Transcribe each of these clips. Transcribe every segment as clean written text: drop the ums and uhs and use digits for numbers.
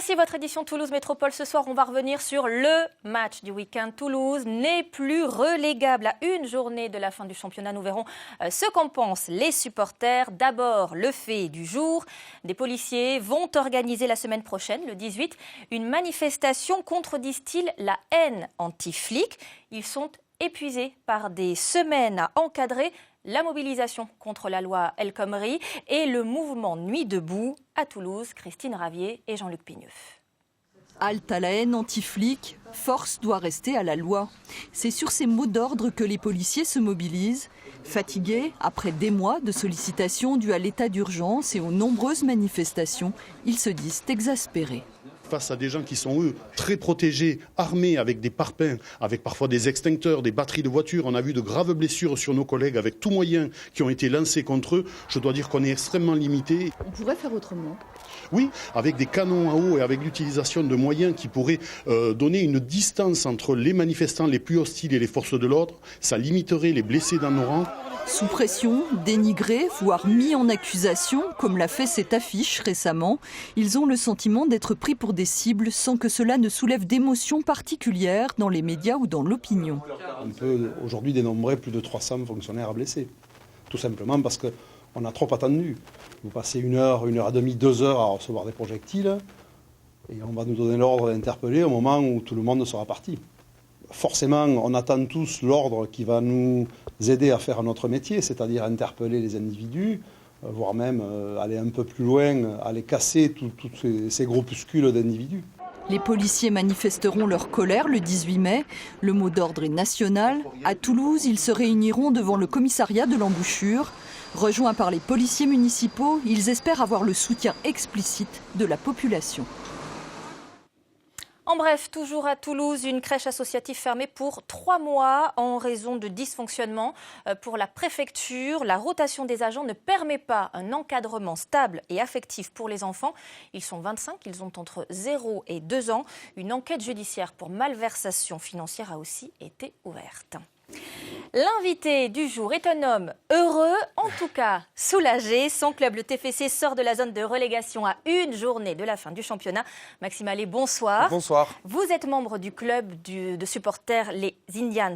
Voici votre édition Toulouse Métropole. Ce soir, on va revenir sur le match du week-end. Toulouse n'est plus relégable à une journée de la fin du championnat. Nous verrons ce qu'en pensent les supporters. D'abord, le fait du jour. Des policiers vont organiser la semaine prochaine, le 18, une manifestation contre, disent-ils, la haine anti-flic. Ils sont épuisés par des semaines à encadrer la mobilisation contre la loi El Khomri et le mouvement Nuit debout à Toulouse. Christine Ravier et Jean-Luc Pigneuf. Halte à la haine anti-flic, force doit rester à la loi. C'est sur ces mots d'ordre que les policiers se mobilisent. Fatigués, après des mois de sollicitations dues à l'état d'urgence et aux nombreuses manifestations, ils se disent exaspérés. Face à des gens qui sont, eux, très protégés, armés avec des parpaings, avec parfois des extincteurs, des batteries de voitures. On a vu de graves blessures sur nos collègues avec tous moyens qui ont été lancés contre eux. Je dois dire qu'on est extrêmement limité. On pourrait faire autrement. Oui, avec des canons à eau et avec l'utilisation de moyens qui pourraient donner une distance entre les manifestants les plus hostiles et les forces de l'ordre. Ça limiterait les blessés dans nos rangs. Sous pression, dénigrés, voire mis en accusation, comme l'a fait cette affiche récemment, ils ont le sentiment d'être pris pour des cibles sans que cela ne soulève d'émotions particulières dans les médias ou dans l'opinion. On peut aujourd'hui dénombrer plus de 300 fonctionnaires blessés, tout simplement parce qu'on a trop attendu. Vous passez 1 heure, 1 heure et demie, 2 heures à recevoir des projectiles et on va nous donner l'ordre d'interpeller au moment où tout le monde sera parti. Forcément, on attend tous l'ordre qui va nous aider à faire notre métier, c'est-à-dire interpeller les individus, voire même aller un peu plus loin, aller casser tous ces groupuscules d'individus. Les policiers manifesteront leur colère le 18 mai. Le mot d'ordre est national. À Toulouse, ils se réuniront devant le commissariat de l'embouchure. Rejoints par les policiers municipaux, ils espèrent avoir le soutien explicite de la population. En bref, toujours à Toulouse, une crèche associative fermée pour 3 mois en raison de dysfonctionnement. Pour la préfecture, la rotation des agents ne permet pas un encadrement stable et affectif pour les enfants. Ils sont 25, ils ont entre 0 et 2 ans. Une enquête judiciaire pour malversation financière a aussi été ouverte. L'invité du jour est un homme heureux, en tout cas soulagé. Son club, le TFC, sort de la zone de relégation à une journée de la fin du championnat. Maxime Allais, bonsoir. Bonsoir. Vous êtes membre du club de supporters les Indians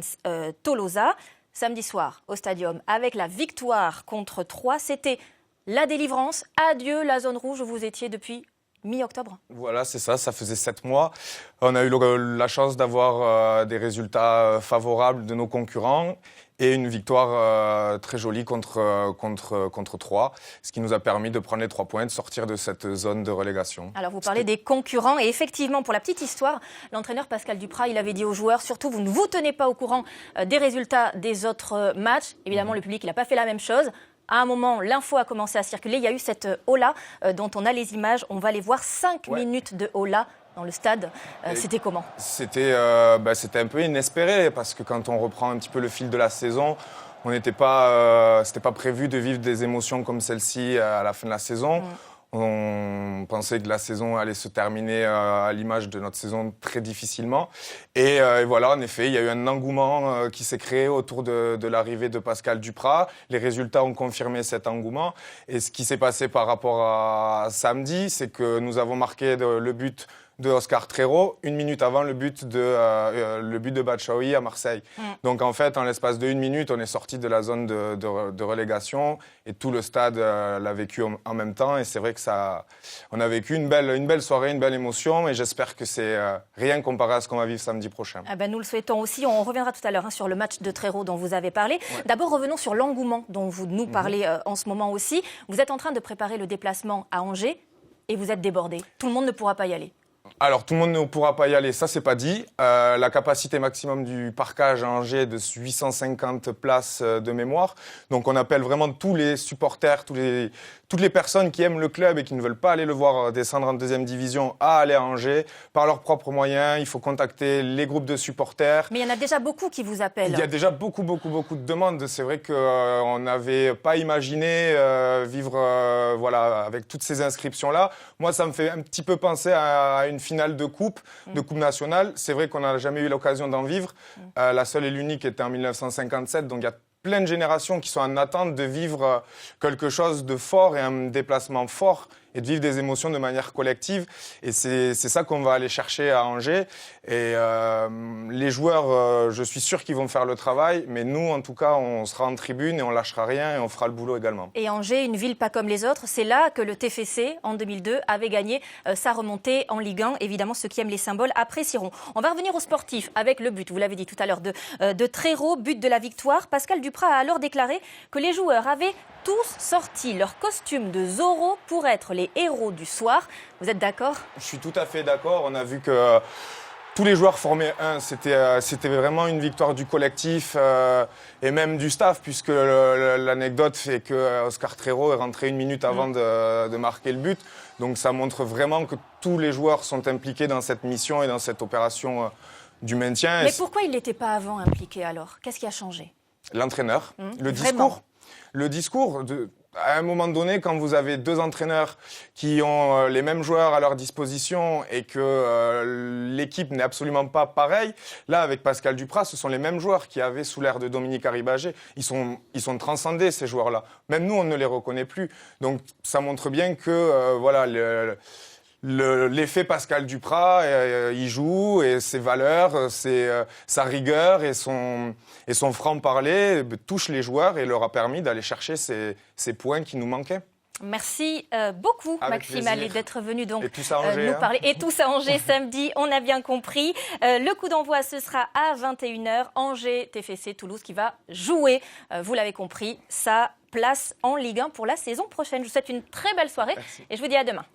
Tolosa. Samedi soir, au Stadium, avec la victoire contre Troyes, c'était la délivrance. Adieu la zone rouge où vous étiez depuis mi-octobre. Voilà, c'est ça, ça faisait 7 mois. On a eu la chance d'avoir des résultats favorables de nos concurrents et une victoire très jolie contre Troyes, ce qui nous a permis de prendre les 3 points, de sortir de cette zone de relégation. Alors vous parlez des concurrents et effectivement, pour la petite histoire, l'entraîneur Pascal Duprat, il avait dit aux joueurs, surtout vous ne vous tenez pas au courant des résultats des autres matchs. Évidemment, le public, il n'a pas fait la même chose. À un moment, l'info a commencé à circuler. Il y a eu cette Ola dont on a les images. On va les voir. 5 minutes de Ola dans le stade. C'était comment ? C'était un peu inespéré parce que quand on reprend un petit peu le fil de la saison, c'était pas prévu de vivre des émotions comme celle-ci à la fin de la saison. On pensait que la saison allait se terminer à l'image de notre saison très difficilement. Et voilà, en effet, il y a eu un engouement qui s'est créé autour de l'arrivée de Pascal Duprat. Les résultats ont confirmé cet engouement. Et ce qui s'est passé par rapport à samedi, c'est que nous avons marqué le but de Oscar Trero, 1 minute avant le but de Batshuayi à Marseille. Donc en fait, en l'espace de 1 minute, on est sorti de la zone de relégation et tout le stade l'a vécu en même temps. Et c'est vrai que on a vécu une belle soirée, une belle émotion. Et j'espère que c'est rien comparé à ce qu'on va vivre samedi prochain. Nous le souhaitons aussi. On reviendra tout à l'heure sur le match de Trero dont vous avez parlé. Ouais. D'abord, revenons sur l'engouement dont vous nous parlez en ce moment aussi. Vous êtes en train de préparer le déplacement à Angers et vous êtes débordé. Tout le monde ne pourra pas y aller. Alors, tout le monde ne pourra pas y aller, ça, c'est pas dit. La capacité maximum du parcage à Angers est de 850 places de mémoire. Donc, on appelle vraiment tous les supporters, toutes les personnes qui aiment le club et qui ne veulent pas aller le voir descendre en 2e division à aller à Angers par leurs propres moyens. Il faut contacter les groupes de supporters. Mais il y en a déjà beaucoup qui vous appellent. Il y a déjà beaucoup de demandes. C'est vrai qu'on n'avait pas imaginé vivre avec toutes ces inscriptions-là. Moi, ça me fait un petit peu penser à une finale de coupe nationale. C'est vrai qu'on n'a jamais eu l'occasion d'en vivre. La seule et l'unique était en 1957. Donc, il y a plein de générations qui sont en attente de vivre quelque chose de fort et un déplacement fort. et de vivre des émotions de manière collective. Et c'est ça qu'on va aller chercher à Angers. Et les joueurs, je suis sûr qu'ils vont faire le travail, mais nous, en tout cas, on sera en tribune et on lâchera rien et on fera le boulot également. Et Angers, une ville pas comme les autres, c'est là que le TFC, en 2002, avait gagné sa remontée en Ligue 1. Évidemment, ceux qui aiment les symboles apprécieront. On va revenir aux sportifs avec le but, vous l'avez dit tout à l'heure, de Trero, but de la victoire. Pascal Duprat a alors déclaré que les joueurs avaient tous sorti leur costume de Zorro pour être les héros du soir. Vous êtes d'accord ? Je suis tout à fait d'accord. On a vu que tous les joueurs formaient un. C'était vraiment une victoire du collectif et même du staff, puisque l'anecdote fait que Oscar Trero est rentré 1 minute avant de marquer le but. Donc ça montre vraiment que tous les joueurs sont impliqués dans cette mission et dans cette opération du maintien. Mais pourquoi il n'était pas avant impliqué alors ? Qu'est-ce qui a changé ? L'entraîneur, le Vraiment. discours. Le discours, à un moment donné, quand vous avez 2 entraîneurs qui ont les mêmes joueurs à leur disposition et que l'équipe n'est absolument pas pareille, là, avec Pascal Duprat, ce sont les mêmes joueurs qui avaient sous l'ère de Dominique Arribagé. Ils sont transcendés, ces joueurs-là. Même nous, on ne les reconnaît plus. Donc, ça montre bien que, voilà, l'effet Pascal Duprat, il joue, et ses valeurs, sa rigueur et son franc-parler touchent les joueurs et leur a permis d'aller chercher ces points qui nous manquaient. Merci beaucoup, Avec Maxime plaisir. Allais, d'être venu donc Et tous à Angers, nous parler. Et tous à Angers samedi, on a bien compris. Le coup d'envoi, ce sera à 21h. Angers, TFC, Toulouse qui va jouer, vous l'avez compris, sa place en Ligue 1 pour la saison prochaine. Je vous souhaite une très belle soirée. Merci. Et je vous dis à demain.